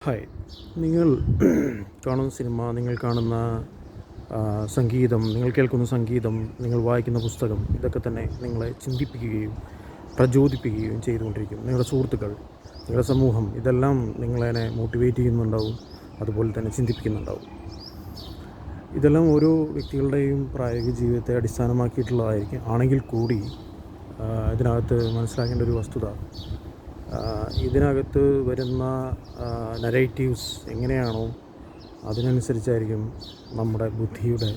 Hi, നിങ്ങൾ കാണുന്ന cinema, നിങ്ങൾ കാണുന്ന സംഗീതം, നിങ്ങൾ കേൾക്കുന്ന സംഗീതം, നിങ്ങൾ വായിക്കുന്ന പുസ്തകം, ഇതൊക്കെ തന്നെ നിങ്ങളെ ചിന്തിപ്പിക്കുകയും പ്രചോദിപ്പിക്കുകയും ചെയ്തുകൊണ്ടിരിക്കും. നിങ്ങളുടെ സുഹൃത്തുക്കൾ, നിങ്ങളുടെ സമൂഹം, ഇതെല്ലാം നിങ്ങളെ മോട്ടിവേറ്റ് ചെയ്യുന്നുണ്ടാവും, അതുപോലെ തന്നെ ചിന്തിപ്പിക്കുന്നുണ്ടാവും. ഇതെല്ലാം ഓരോ വ്യക്തികളുടെയും പ്രായോഗിക ജീവിതത്തെ അടിസ്ഥാനമാക്കിയിട്ടുള്ളതായിരിക്കും. ആണെങ്കിൽ കൂടി ഇതിനകത്ത് മനസ്സിലാക്കേണ്ട ഒരു വസ്തുത, ഇതിനകത്ത് വരുന്ന നരേറ്റീവ്സ് എങ്ങനെയാണോ അതിനനുസരിച്ചായിരിക്കും നമ്മുടെ ബുദ്ധിയുടെ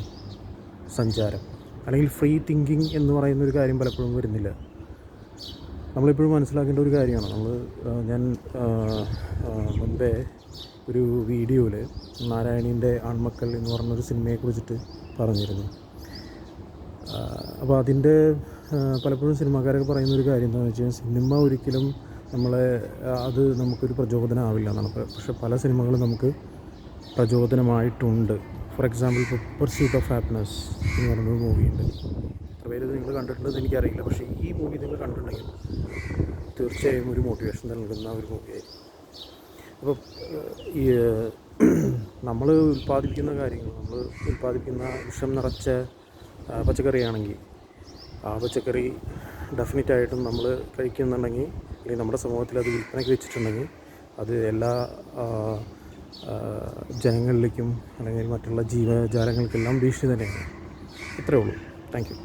സഞ്ചാരം. അല്ലെങ്കിൽ ഫ്രീ തിങ്കിങ് എന്ന് പറയുന്നൊരു കാര്യം പലപ്പോഴും വരുന്നില്ല. നമ്മളെപ്പോഴും മനസ്സിലാക്കേണ്ട ഒരു കാര്യമാണ്. ഞാൻ മുൻപേ ഒരു വീഡിയോയിൽ നാരായണീൻ്റെ ആൺമക്കൾ എന്ന് പറഞ്ഞൊരു സിനിമയെക്കുറിച്ചിട്ട് പറഞ്ഞിരുന്നു. അപ്പോൾ അതിൻ്റെ പലപ്പോഴും സിനിമാക്കാരൊക്കെ പറയുന്നൊരു കാര്യം എന്താണെന്ന് വെച്ച് കഴിഞ്ഞാൽ, സിനിമ ഒരിക്കലും അത് നമുക്കൊരു പ്രചോദനമാവില്ല എന്നാണ്. പക്ഷേ പല സിനിമകളും നമുക്ക് പ്രചോദനമായിട്ടുണ്ട്. ഫോർ എക്സാമ്പിൾ, ഇപ്പോൾ പർസ്യൂട്ട് ഓഫ് ഹാപ്പിനെസ് എന്ന് പറഞ്ഞൊരു മൂവിയുണ്ട്. എത്ര പേര് നിങ്ങൾ കണ്ടിട്ടുണ്ടെന്ന് എനിക്കറിയില്ല. പക്ഷേ ഈ മൂവി നിങ്ങൾ കണ്ടിട്ടുണ്ടെങ്കിൽ തീർച്ചയായും ഒരു മോട്ടിവേഷൻ നൽകുന്ന ഒരു മൂവിയായിരിക്കും. അപ്പോൾ ഈ നമ്മൾ ഉൽപ്പാദിപ്പിക്കുന്ന കാര്യങ്ങൾ, നമ്മൾ ഉൽപ്പാദിപ്പിക്കുന്ന വിഷം നിറച്ച പച്ചക്കറിയാണെങ്കിൽ ആ പച്ചക്കറി ഡെഫിനറ്റായിട്ടും നമ്മൾ കഴിക്കുന്നുണ്ടെങ്കിൽ, അല്ലെങ്കിൽ നമ്മുടെ സമൂഹത്തിൽ അത് വിൽപ്പനയ്ക്ക് വെച്ചിട്ടുണ്ടെങ്കിൽ, അത് എല്ലാ ജനങ്ങളിലേക്കും അല്ലെങ്കിൽ മറ്റുള്ള ജീവജാലങ്ങൾക്കെല്ലാം ഭീഷണി തന്നെയാണ്. ഇത്രയേ ഉള്ളൂ. Thank you.